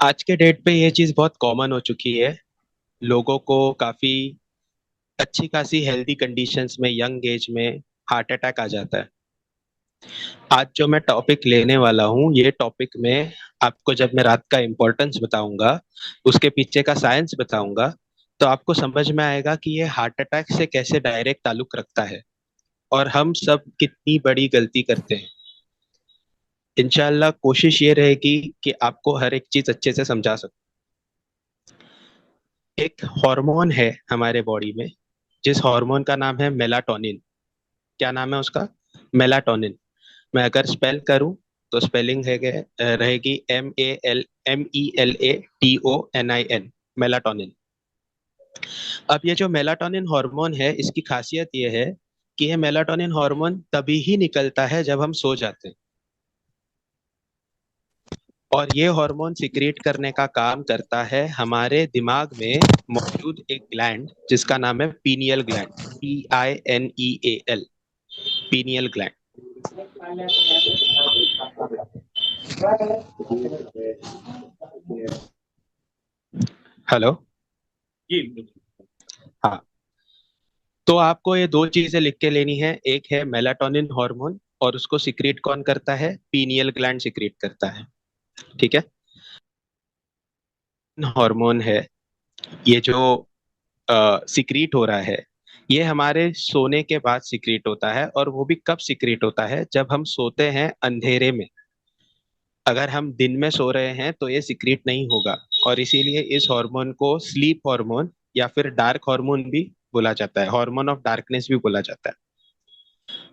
आज के डेट पे ये चीज बहुत कॉमन हो चुकी है। लोगों को काफी अच्छी खासी हेल्दी कंडीशंस में यंग एज में हार्ट अटैक आ जाता है। आज जो मैं टॉपिक लेने वाला हूँ, ये टॉपिक में आपको जब मैं रात का इम्पोर्टेंस बताऊंगा, उसके पीछे का साइंस बताऊंगा, तो आपको समझ में आएगा कि ये हार्ट अटैक से कैसे डायरेक्ट ताल्लुक रखता है और हम सब कितनी बड़ी गलती करते हैं। इंशाल्लाह कोशिश ये रहेगी कि आपको हर एक चीज अच्छे से समझा सकूं। एक हार्मोन है हमारे बॉडी में, जिस हार्मोन का नाम है मेलाटोनिन। क्या नाम है उसका? मेलाटोनिन। मैं अगर स्पेल करूं तो स्पेलिंग है रहेगी MELTONIN, मेलाटोनिन। अब ये जो मेलाटोनिन हार्मोन है, इसकी खासियत ये है कि ये मेलाटोनिन हार्मोन तभी ही निकलता है जब हम सो जाते हैं। और ये हार्मोन सिक्रिएट करने का काम करता है हमारे दिमाग में मौजूद एक ग्लैंड, जिसका नाम है pineal gland. PINEAL, pineal gland. Hello. जी। हाँ। तो आपको ये दो चीजें लिख के लेनी है। एक है मेलाटोनिन हार्मोन, और उसको सिक्रीट कौन करता है? पीनियल ग्लैंड सिक्रीट करता है। ठीक है। हार्मोन है ये जो सिक्रीट हो रहा है, ये हमारे सोने के बाद सिक्रीट होता है। और वो भी कब सिक्रीट होता है? जब हम सोते हैं अंधेरे में। अगर हम दिन में सो रहे हैं तो ये सिक्रीट नहीं होगा। और इसीलिए इस हार्मोन को स्लीप हार्मोन या फिर डार्क हार्मोन भी बोला जाता है, हार्मोन ऑफ डार्कनेस भी बोला जाता है।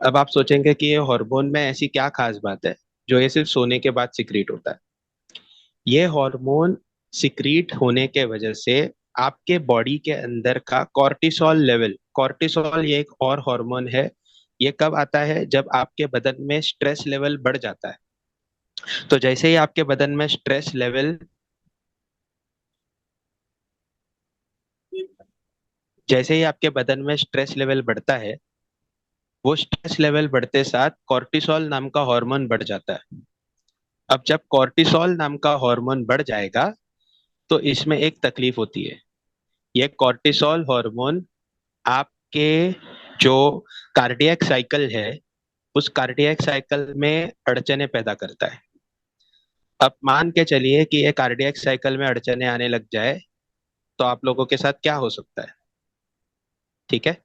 अब आप सोचेंगे कि ये हार्मोन में ऐसी क्या खास बात है जो ये सिर्फ सोने के बाद सिक्रीट होता है। ये हार्मोन सिक्रीट होने के वजह से आपके बॉडी के अंदर का कॉर्टिसोल लेवल, कॉर्टिसोल ये एक और हार्मोन है। ये कब आता है? जब आपके बदन में स्ट्रेस लेवल बढ़ जाता है। तो जैसे ही आपके बदन में स्ट्रेस लेवल जैसे ही आपके बदन में स्ट्रेस लेवल बढ़ता है, वो स्ट्रेस लेवल बढ़ते साथ कॉर्टिसोल नाम का हार्मोन बढ़ जाता है। अब जब कॉर्टिसोल नाम का हार्मोन बढ़ जाएगा, तो इसमें एक तकलीफ होती है। ये कॉर्टिसोल हार्मोन आपके जो कार्डियक साइकिल है, उस कार्डियक साइकिल में अड़चने पैदा करता है। अब मान के चलिए कि ये कार्डियक साइकिल में अड़चने आने लग जाए, तो आप लोगों के साथ क्या हो सकता है? ठीक है।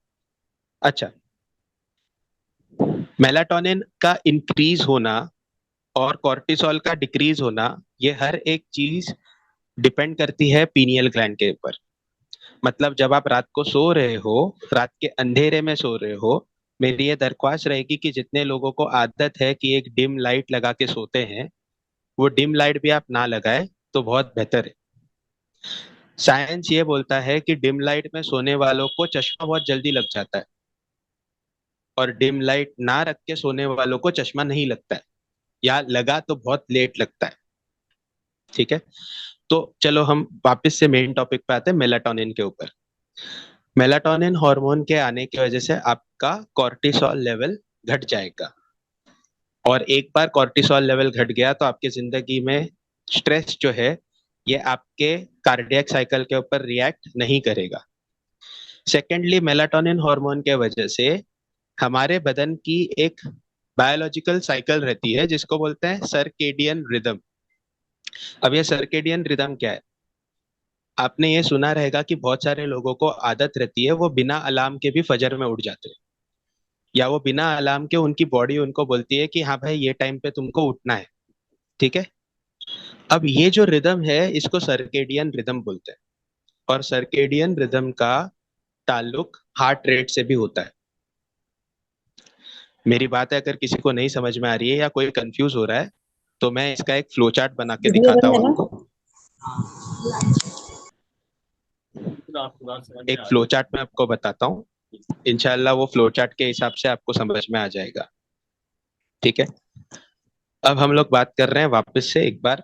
अच्छा। मेलाटोनिन का इंक्रीज होना और कॉर्टिसोल का डिक्रीज होना, ये हर एक चीज डिपेंड करती है पीनियल ग्लैंड के ऊपर। मतलब जब आप रात को सो रहे हो, रात के अंधेरे में सो रहे हो, मेरी ये दरख्वास्त रहेगी कि जितने लोगों को आदत है कि एक डिम लाइट लगा के सोते हैं, वो डिम लाइट भी आप ना लगाए तो बहुत बेहतर है। साइंस ये बोलता है कि डिम लाइट में सोने वालों को चश्मा बहुत जल्दी लग जाता है, और डिम लाइट ना रख के सोने वालों को चश्मा नहीं लगता है, या लगा तो बहुत लेट लगता है। ठीक है। तो चलो हम वापस से मेन टॉपिक पे आते हैं, मेलाटोनिन के ऊपर। मेलाटोनिन हार्मोन के आने की वजह से आपका कॉर्टिसोल लेवल घट जाएगा। और एक बार कॉर्टिसोल लेवल घट गया तो आपकी जिंदगी में स्ट्रेस जो है, ये आपके कार्डियक साइकिल के ऊपर रिएक्ट नहीं करेगा। सेकेंडली, मेलाटोनिन हार्मोन के वजह से हमारे बदन की एक बायोलॉजिकल साइकिल रहती है, जिसको बोलते हैं सर्केडियन रिदम। अब ये सर्केडियन रिदम क्या है? आपने ये सुना रहेगा कि बहुत सारे लोगों को आदत रहती है, वो बिना अलार्म के भी फजर में उठ जाते हैं, या वो बिना अलार्म के उनकी बॉडी उनको बोलती है कि हाँ भाई, ये टाइम पे तुमको उठना है। ठीक है। अब ये जो रिदम है, इसको सर्केडियन रिदम बोलते हैं। और सर्केडियन रिदम का ताल्लुक हार्ट रेट से भी होता है। मेरी बात है, अगर किसी को नहीं समझ में आ रही है या कोई कंफ्यूज हो रहा है, तो मैं इसका एक फ्लो चार्ट बना के वीडियो दिखाता बंद है हूँ ना। आपको। बिल्कुल आपकी बात समझ में एक आ फ्लो रही चार्ट मैं आपको बताता हूँ। इंशाल्लाह वो फ्लो चार्ट के हिसाब से आपको समझ में आ जाएगा। ठीक है। अब हम लोग बात कर रहे हैं वापस से एक बार,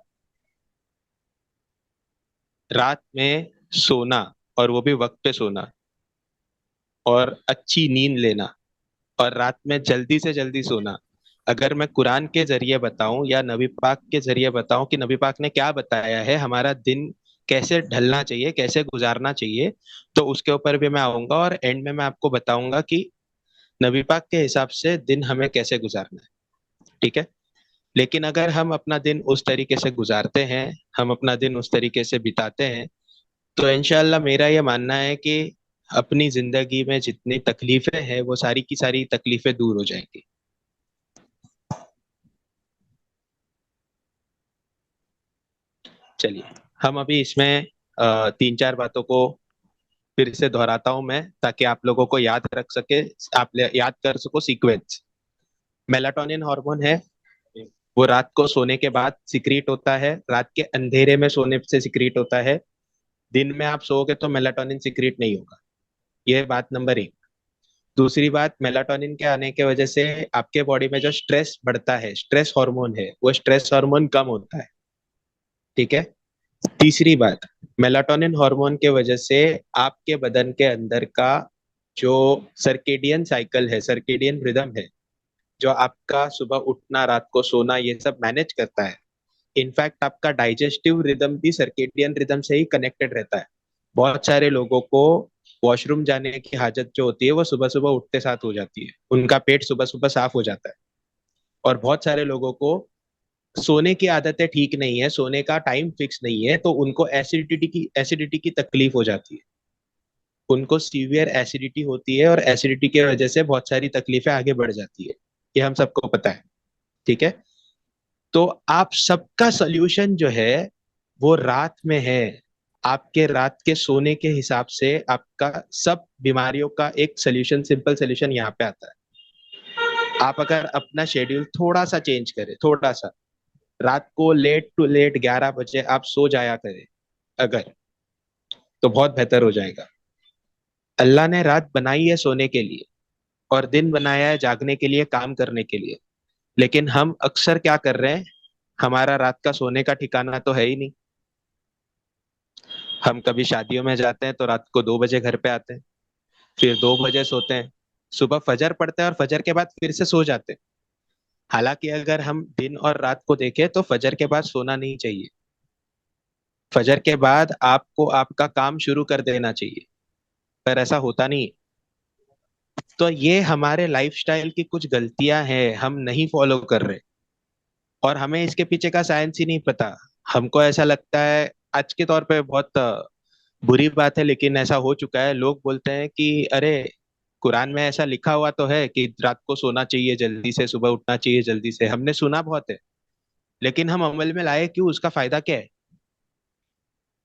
रात में सोना, और वो भी वक्त पे सोना, और अच्छी नींद लेना, और रात में जल्दी से जल्दी सोना। अगर मैं कुरान के जरिए बताऊं या नबी पाक के जरिए बताऊं कि नबी पाक ने क्या बताया है, हमारा दिन कैसे ढलना चाहिए, कैसे गुजारना चाहिए, तो उसके ऊपर भी मैं आऊंगा और एंड में मैं आपको बताऊंगा कि नबी पाक के हिसाब से दिन हमें कैसे गुजारना है। ठीक है। लेकिन अगर हम अपना दिन उस तरीके से गुजारते हैं, हम अपना दिन उस तरीके से बिताते हैं, तो इंशाल्लाह मेरा ये मानना है कि अपनी जिंदगी में जितनी तकलीफें हैं वो सारी की सारी तकलीफें दूर हो जाएंगी। चलिए, हम अभी इसमें तीन चार बातों को फिर से दोहराता हूं मैं, ताकि आप लोगों को याद रख सके, याद कर सको सीक्वेंस। मेलाटोनिन हार्मोन है, वो रात को सोने के बाद सिक्रीट होता है, रात के अंधेरे में सोने से सिक्रीट होता है। दिन में आप सोओगे तो मेलाटोनिन सिक्रीट नहीं होगा। ये बात नंबर एक। दूसरी बात, मेलाटोनिन के आने की वजह से आपके बॉडी में जो स्ट्रेस बढ़ता है, स्ट्रेस हार्मोन है, वो स्ट्रेस हार्मोन कम होता है। ठीक है। तीसरी बात, मेलाटोनिन हार्मोन के वजह से आपके बदन के अंदर का जो सर्केडियन साइकिल है, सर्केडियन रिदम है, जो आपका सुबह उठना, रात को सोना, ये सब मैनेज करता है। इनफैक्ट आपका डाइजेस्टिव रिदम भी सर्केडियन रिदम से ही कनेक्टेड रहता है। बहुत सारे लोगों को वॉशरूम जाने की हाजत जो होती है वो सुबह सुबह उठते साथ हो जाती है, उनका पेट सुबह सुबह साफ हो जाता है। और बहुत सारे लोगों को सोने की आदतें ठीक नहीं है, सोने का टाइम फिक्स नहीं है, तो उनको एसिडिटी की तकलीफ हो जाती है। उनको सीवियर एसिडिटी होती है और एसिडिटी की वजह से बहुत सारी तकलीफें आगे बढ़ जाती है। ये हम सबको पता है। ठीक है। तो आप सबका सल्यूशन जो है वो रात में है। आपके रात के सोने के हिसाब से आपका सब बीमारियों का एक सल्यूशन, सिंपल सल्यूशन यहाँ पे आता है। आप अगर अपना शेड्यूल थोड़ा सा चेंज करें, थोड़ा सा, रात को लेट टू लेट 11 बजे आप सो जाया करें अगर, तो बहुत बेहतर हो जाएगा। अल्लाह ने रात बनाई है सोने के लिए और दिन बनाया है जागने के लिए, काम करने के लिए। लेकिन हम अक्सर क्या कर रहे हैं, हमारा रात का सोने का ठिकाना तो है ही नहीं। हम कभी शादियों में जाते हैं तो रात को 2 बजे घर पे आते हैं, फिर 2 बजे सोते हैं, सुबह फजर पड़ते हैं और फजर के बाद फिर से सो जाते हैं। हालांकि अगर हम दिन और रात को देखें तो फजर के बाद सोना नहीं चाहिए। फजर के बाद आपको आपका काम शुरू कर देना चाहिए, पर ऐसा होता नहीं है। तो ये हमारे लाइफस्टाइल की कुछ गलतियां हैं, हम नहीं फॉलो कर रहे और हमें इसके पीछे का साइंस ही नहीं पता। हमको ऐसा लगता है, आज के तौर पे बहुत बुरी बात है लेकिन ऐसा हो चुका है, लोग बोलते हैं कि अरे कुरान में ऐसा लिखा हुआ तो है कि रात को सोना चाहिए जल्दी से, सुबह उठना चाहिए जल्दी से, हमने सुना बहुत है, लेकिन हम अमल में लाए क्यों, उसका फायदा क्या है?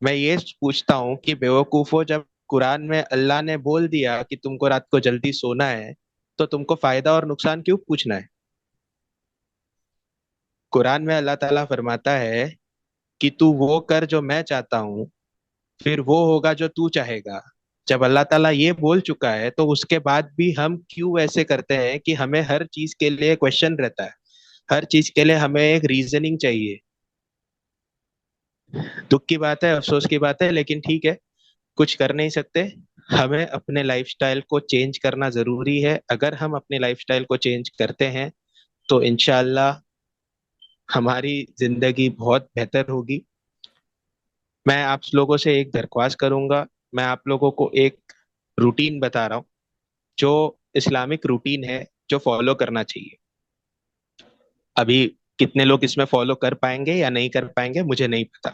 मैं ये पूछता हूँ कि बेवकूफो, जब कुरान में अल्लाह ने बोल दिया कि तुमको रात को जल्दी सोना है, तो तुमको फायदा और नुकसान क्यों पूछना है? कुरान में अल्लाह ताला फरमाता है कि तू वो कर जो मैं चाहता हूँ, फिर वो होगा जो तू चाहेगा। जब अल्लाह ताला ये बोल चुका है तो उसके बाद भी हम क्यों ऐसे करते हैं कि हमें हर चीज के लिए क्वेश्चन रहता है, हर चीज के लिए हमें एक रीजनिंग चाहिए। दुख की बात है, अफसोस की बात है, लेकिन ठीक है, कुछ कर नहीं सकते। हमें अपने लाइफस्टाइल को चेंज करना जरूरी है। अगर हम अपने लाइफस्टाइल को चेंज करते हैं तो इंशाल्लाह हमारी जिंदगी बहुत बेहतर होगी। मैं आप लोगों से एक दरख्वास्त करूंगा, मैं आप लोगों को एक रूटीन बता रहा हूँ, जो इस्लामिक रूटीन है, जो फॉलो करना चाहिए। अभी कितने लोग इसमें फॉलो कर पाएंगे या नहीं कर पाएंगे मुझे नहीं पता।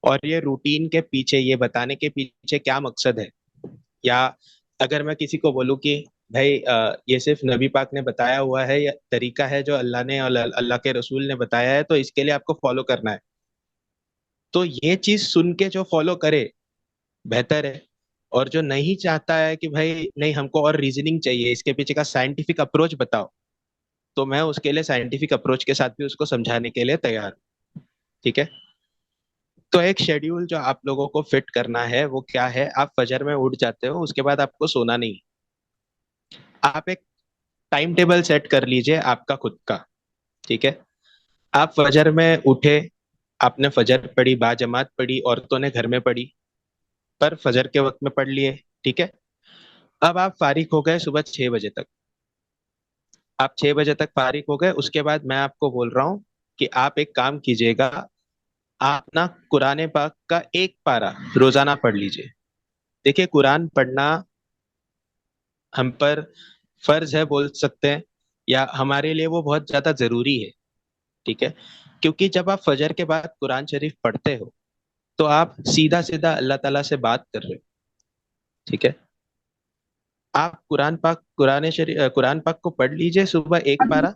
और ये रूटीन के पीछे, ये बताने के पीछे क्या मकसद है, या अगर मैं किसी को बोलूँ कि भाई ये सिर्फ नबी पाक ने बताया हुआ है या तरीका है जो अल्लाह ने और अल्लाह के रसूल ने बताया है, तो इसके लिए आपको फॉलो करना है, तो ये चीज सुन के जो फॉलो करे बेहतर है। और जो नहीं चाहता है कि भाई नहीं हमको और रीजनिंग चाहिए, इसके पीछे का साइंटिफिक अप्रोच बताओ, तो मैं उसके लिए साइंटिफिक अप्रोच के साथ भी उसको समझाने के लिए तैयार हूँ। ठीक है। तो एक शेड्यूल जो आप लोगों को फिट करना है वो क्या है, आप फजर में उठ जाते हो, उसके बाद आपको सोना नहीं। आप एक टाइम टेबल सेट कर लीजिए आपका खुद का। ठीक है। आप फजर में उठे, आपने फजर पढ़ी, बाजमात पढ़ी, औरतों ने घर में पढ़ी, पर फजर के वक्त में पढ़ लिए। ठीक है। अब आप फारिग हो गए सुबह 6 बजे तक। आप 6 बजे तक फारिग हो गए, उसके बाद मैं आपको बोल रहा हूँ कि आप एक काम कीजिएगा, आप ना कुरान पाक का एक पारा रोजाना पढ़ लीजिए। देखिए, कुरान पढ़ना हम पर फर्ज है बोल सकते हैं, या हमारे लिए वो बहुत ज्यादा जरूरी है। ठीक है, क्योंकि जब आप फजर के बाद कुरान शरीफ पढ़ते हो तो आप सीधा सीधा अल्लाह ताला से बात कर रहे हो। ठीक है, आप कुरान पाक को पढ़ लीजिए सुबह एक पारा।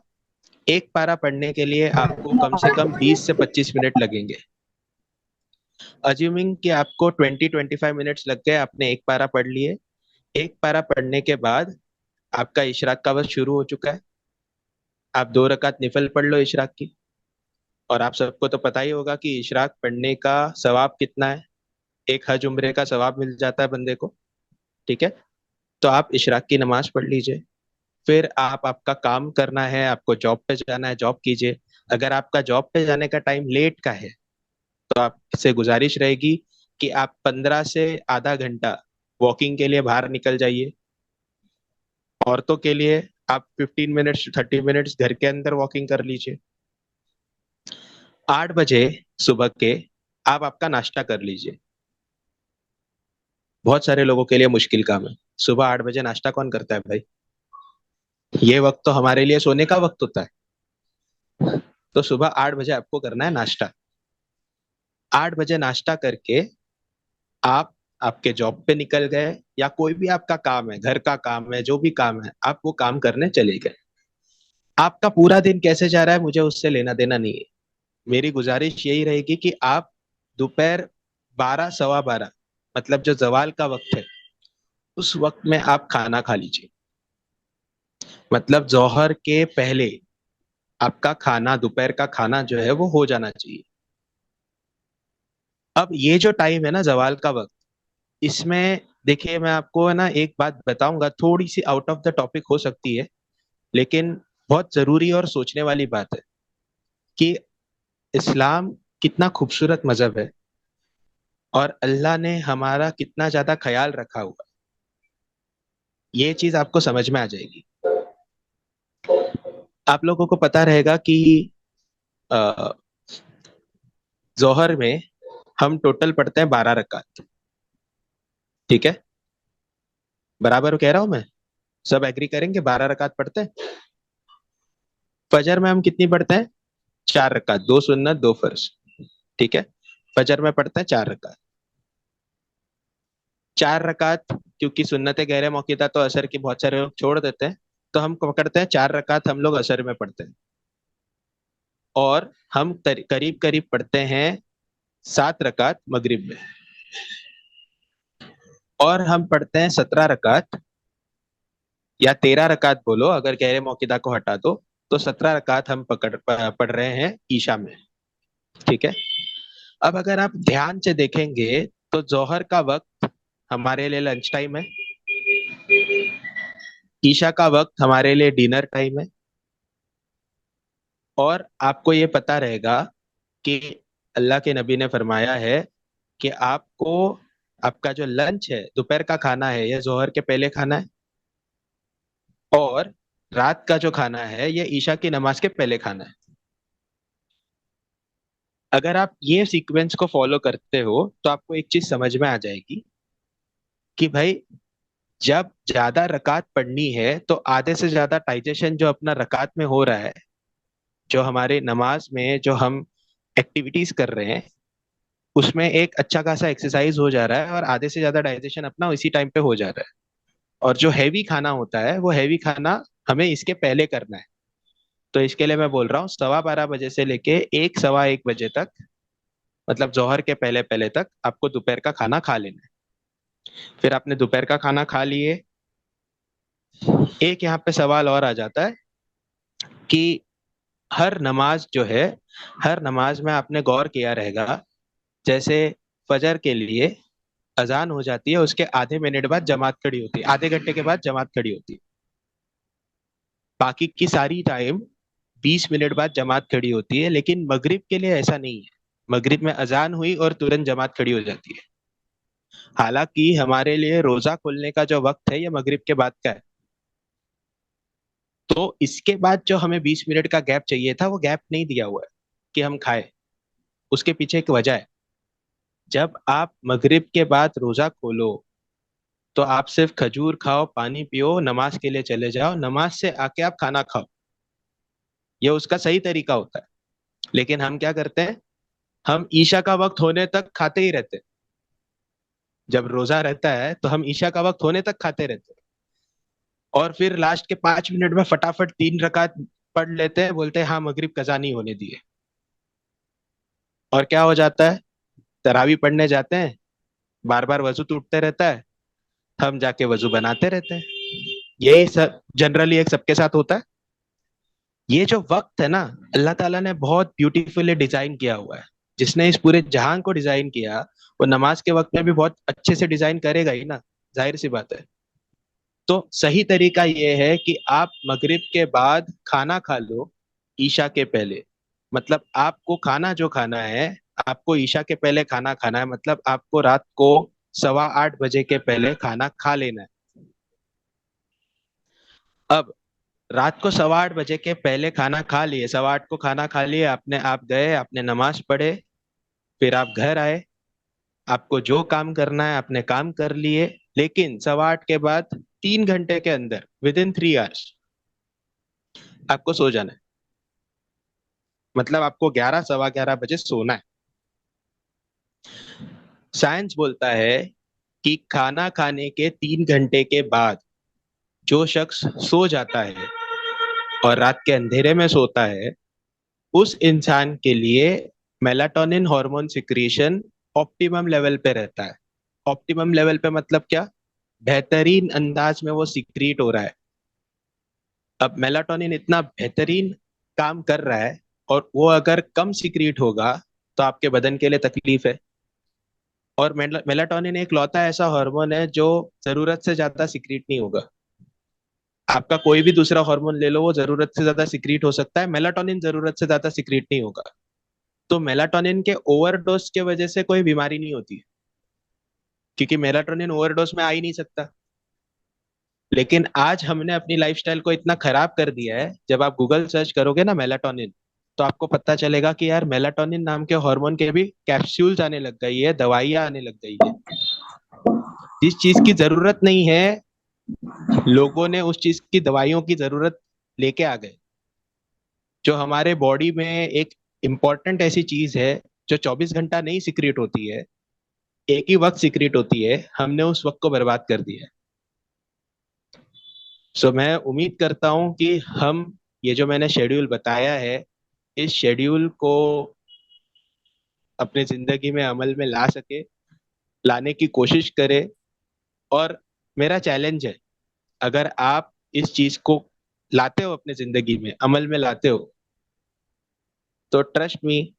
एक पारा पढ़ने के लिए आपको कम से कम 20 से 25 मिनट लगेंगे। अज्यूमिंग कि आपको 20-25 मिनट्स लग गए, आपने एक पारा पढ़ लिए। एक पारा पढ़ने के बाद आपका इशराक का वक्त शुरू हो चुका है। आप 2 रकात निफल पढ़ लो इशराक की। और आप सबको तो पता ही होगा कि इशराक पढ़ने का सवाब कितना है। एक हज उम्रे का सवाब मिल जाता है बंदे को। ठीक है, तो आप इशराक की नमाज पढ़ लीजिए। फिर आप आपका काम करना है, आपको जॉब पे जाना है, जॉब कीजिए। अगर आपका जॉब पे जाने का टाइम लेट का है तो आपसे गुजारिश रहेगी कि आप 15 से आधा घंटा वॉकिंग के लिए बाहर निकल जाइए। औरतों के लिए आप 15 मिनट्स 30 मिनट्स घर के अंदर वॉकिंग कर लीजिए। 8 बजे सुबह के आप आपका नाश्ता कर लीजिए। बहुत सारे लोगों के लिए मुश्किल काम है, सुबह 8 बजे नाश्ता कौन करता है भाई। ये वक्त तो हमारे लिए सोने का वक्त होता है। तो सुबह 8 बजे आपको करना है नाश्ता। 8 बजे नाश्ता करके आप आपके जॉब पे निकल गए, या कोई भी आपका काम है, घर का काम है, जो भी काम है, आप वो काम करने चले गए। आपका पूरा दिन कैसे जा रहा है मुझे उससे लेना देना नहीं है। मेरी गुजारिश यही रहेगी कि आप दोपहर 12 सवा 12, मतलब जो जवाल का वक्त है, उस वक्त में आप खाना खा लीजिए। मतलब जोहर के पहले आपका खाना, दोपहर का खाना जो है वो हो जाना चाहिए। अब ये जो टाइम है ना, जवाल का वक्त, इसमें देखिए मैं आपको है ना एक बात बताऊंगा, थोड़ी सी आउट ऑफ द टॉपिक हो सकती है, लेकिन बहुत जरूरी और सोचने वाली बात है कि इस्लाम कितना खूबसूरत मजहब है और अल्लाह ने हमारा कितना ज्यादा ख्याल रखा हुआ है। ये चीज आपको समझ में आ जाएगी। आप लोगों को पता रहेगा कि अ, जोहर में हम टोटल पढ़ते हैं 12 रकात। ठीक है, बराबर कह रहा हूं मैं? सब एग्री करेंगे 12 रकात पढ़ते हैं। फजर में हम कितनी पढ़ते हैं? 4 रकात, 2 सुन्नत 2 फर्ज। ठीक है, फजर में पढ़ते हैं 4 रकात। 4 रकात, क्योंकि सुन्नतें गैर मौक़ूदा तो असर की बहुत सारे लोग छोड़ देते हैं, तो हम पकड़ते हैं 4 रकात हम लोग असर में पढ़ते हैं। और हम करीब करीब पढ़ते हैं 7 रकात मगरिब में। और हम पढ़ते हैं 17 रकात, या 13 रकात बोलो अगर गैर मौक़ूदा को हटा दो, तो 17 रकात हम पढ़ रहे हैं ईशा में। ठीक है, अब अगर आप ध्यान से देखेंगे तो जोहर का वक्त हमारे लिए लंच टाइम है। ईशा का वक्त हमारे लिए डिनर टाइम है। और आपको ये पता रहेगा कि अल्लाह के नबी ने फरमाया है कि आपको आपका जो लंच है, दोपहर का खाना है, यह जोहर के पहले खाना है। और रात का जो खाना है यह ईशा की नमाज के पहले खाना है। अगर आप ये सीक्वेंस को फॉलो करते हो तो आपको एक चीज समझ में आ जाएगी कि भाई जब ज्यादा रकात पढ़नी है तो आधे से ज्यादा डाइजेशन जो अपना रकात में हो रहा है, जो हमारे नमाज में जो हम एक्टिविटीज कर रहे हैं, उसमें एक अच्छा खासा एक्सरसाइज हो जा रहा है और आधे से ज्यादा डाइजेशन अपना इसी टाइम पे हो जा रहा है। और जो हैवी खाना होता है वो हैवी खाना हमें इसके पहले करना है। तो इसके लिए मैं बोल रहा हूँ 12:15 बजे से लेके 1 सवा 1 बजे तक, मतलब जोहर के पहले पहले तक आपको दोपहर का खाना खा लेना है। फिर आपने दोपहर का खाना खा लिए, एक यहाँ पे सवाल और आ जाता है कि हर नमाज जो है, हर नमाज में आपने गौर किया रहेगा, जैसे फजर के लिए अजान हो जाती है, उसके आधे मिनट बाद जमात खड़ी होती है, आधे घंटे के बाद जमात खड़ी होती है। बाकी की सारी टाइम 20 मिनट बाद जमात खड़ी होती है, लेकिन मगरिब के लिए ऐसा नहीं है। मगरिब में अजान हुई और तुरंत जमात खड़ी हो जाती है। हालांकि हमारे लिए रोजा खोलने का जो वक्त है ये मगरिब के बाद का है। तो इसके बाद जो हमें 20 मिनट का गैप चाहिए था, वो गैप नहीं दिया हुआ है कि हम खाए। उसके पीछे एक वजह है। जब आप मगरिब के बाद रोजा खोलो, तो आप सिर्फ खजूर खाओ, पानी पियो, नमाज के लिए चले जाओ, नमाज से आके आप खाना खाओ। ये उसका सही तरीका होता है। लेकिन हम क्या करते हैं, हम ईशा का वक्त होने तक खाते ही रहते हैं। जब रोजा रहता है तो हम ईशा का वक्त होने तक खाते रहते हैं, और फिर लास्ट के 5 मिनट में फटाफट 3 रकात पढ़ लेते हैं, बोलते हैं हाँ मगरिब कजा नहीं होने दिए। और क्या हो जाता है, तरावी पढ़ने जाते हैं, बार बार वजू टूटते रहता है, हम जाके वजू बनाते रहते हैं। यही सब जनरली एक सबके साथ होता है। ये जो वक्त है ना, अल्लाह ताला ने बहुत ब्यूटीफुली डिजाइन किया हुआ है। जिसने इस पूरे जहां को डिजाइन किया, वो नमाज के वक्त में भी बहुत अच्छे से डिजाइन करेगा ही ना, जाहिर सी बात है। तो सही तरीका ये है कि आप मगरिब के बाद खाना खा लो, ईशा के पहले। मतलब आपको खाना जो खाना है, आपको ईशा के पहले खाना खाना है, मतलब आपको रात को 8:15 बजे के पहले खाना खा लेना है। अब रात को 8:15 बजे के पहले खाना खा लिए, 8:15 को खाना खा लिए आपने, आप गए, आपने नमाज पढ़े, फिर आप घर आए, आपको जो काम करना है आपने काम कर लिए। लेकिन 8:15 के बाद 3 घंटे के अंदर, विद इन 3 आवर्स, आपको सो जाना है। मतलब आपको 11 सवा 11 बजे सोना है। साइंस बोलता है कि खाना खाने के 3 घंटे के बाद जो शख्स सो जाता है और रात के अंधेरे में सोता है, उस इंसान के लिए melatonin hormone secretion optimum level पे रहता है। ऑप्टिमम लेवल पे मतलब क्या, बेहतरीन अंदाज में वो सिक्रीट हो रहा है। अब मेलाटोनिन इतना बेहतरीन काम कर रहा है, और वो अगर कम सिक्रीट होगा तो आपके बदन के लिए तकलीफ है। और मेलाटोनिन एक लौता ऐसा हार्मोन है जो जरूरत से ज्यादा सिक्रीट नहीं होगा। आपका कोई भी दूसरा हार्मोन ले लो, वो जरूरत से ज्यादा सिक्रीट हो सकता है, मेलाटोनिन जरूरत से ज्यादा सिक्रीट नहीं होगा। तो मेलाटोनिन के ओवरडोज के वजह से कोई बीमारी नहीं होती, क्योंकि मेलाटोनिन ओवरडोज में आ ही नहीं सकता। लेकिन आज हमने अपनी लाइफस्टाइल को इतना खराब कर दिया है, जब आप गूगल सर्च करोगे ना मेलाटोनिन, तो आपको पता चलेगा कि यार मेलाटोनिन नाम के हार्मोन के भी कैप्सूल्स आने लग गई है, दवाइयां आने लग गई है। जिस चीज की जरूरत नहीं है, लोगों ने उस चीज की दवाइयों की जरूरत लेके आ गए। जो हमारे बॉडी में एक इम्पॉर्टेंट ऐसी चीज है, जो 24 घंटा नहीं सिक्रिएट होती है, एक ही वक्त सिक्रिएट होती है, हमने उस वक्त को बर्बाद कर दिया है। सो मैं उम्मीद करता हूँ कि हम, ये जो मैंने शेड्यूल बताया है, इस शेड्यूल को अपने जिंदगी में अमल में ला सके, लाने की कोशिश करें। और मेरा चैलेंज है, अगर आप इस चीज को लाते हो अपने जिंदगी में, अमल में लाते हो, तो ट्रस्ट मी,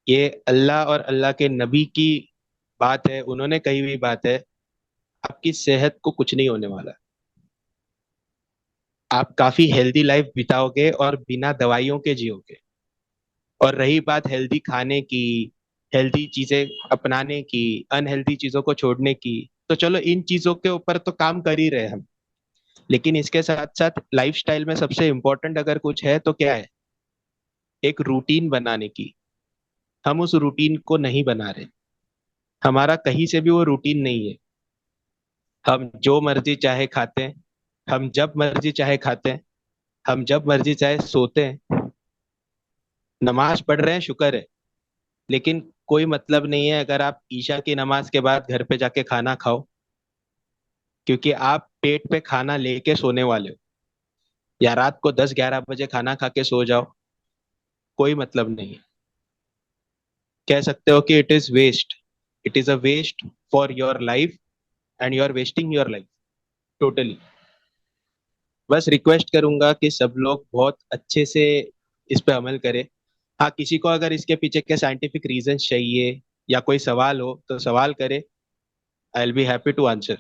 ये अल्लाह और अल्लाह के नबी की बात है, उन्होंने कही हुई बात है। आपकी सेहत को कुछ नहीं होने वाला। आप काफी हेल्दी लाइफ बिताओगे और बिना दवाइयों के जियोगे। और रही बात हेल्दी खाने की, हेल्दी चीजें अपनाने की, अनहेल्दी चीजों को छोड़ने की, तो चलो इन चीजों के ऊपर तो काम कर ही रहे हम। लेकिन इसके साथ साथ लाइफस्टाइल में सबसे इम्पोर्टेंट अगर कुछ है तो क्या है, एक रूटीन बनाने की। हम उस रूटीन को नहीं बना रहे। हमारा कहीं से भी वो रूटीन नहीं है। हम जो मर्जी चाहे खाते हैं, हम जब मर्जी चाहे खाते हैं, हम जब मर्जी चाहे सोते हैं। नमाज पढ़ रहे हैं, शुक्र है। लेकिन कोई मतलब नहीं है अगर आप ईशा की नमाज के बाद घर पे जाके खाना खाओ, क्योंकि आप पेट पे खाना लेके सोने वाले हो। या रात को 10-11 बजे खाना खा के सो जाओ, कोई मतलब नहीं है। कह सकते हो कि it is waste, it is a waste for your life, and you are wasting your life totally. बस रिक्वेस्ट करूंगा कि सब लोग बहुत अच्छे से इस पे अमल करें। हाँ, किसी को अगर इसके पीछे के साइंटिफिक रीजन चाहिए या कोई सवाल हो तो सवाल करे, I will be happy to answer.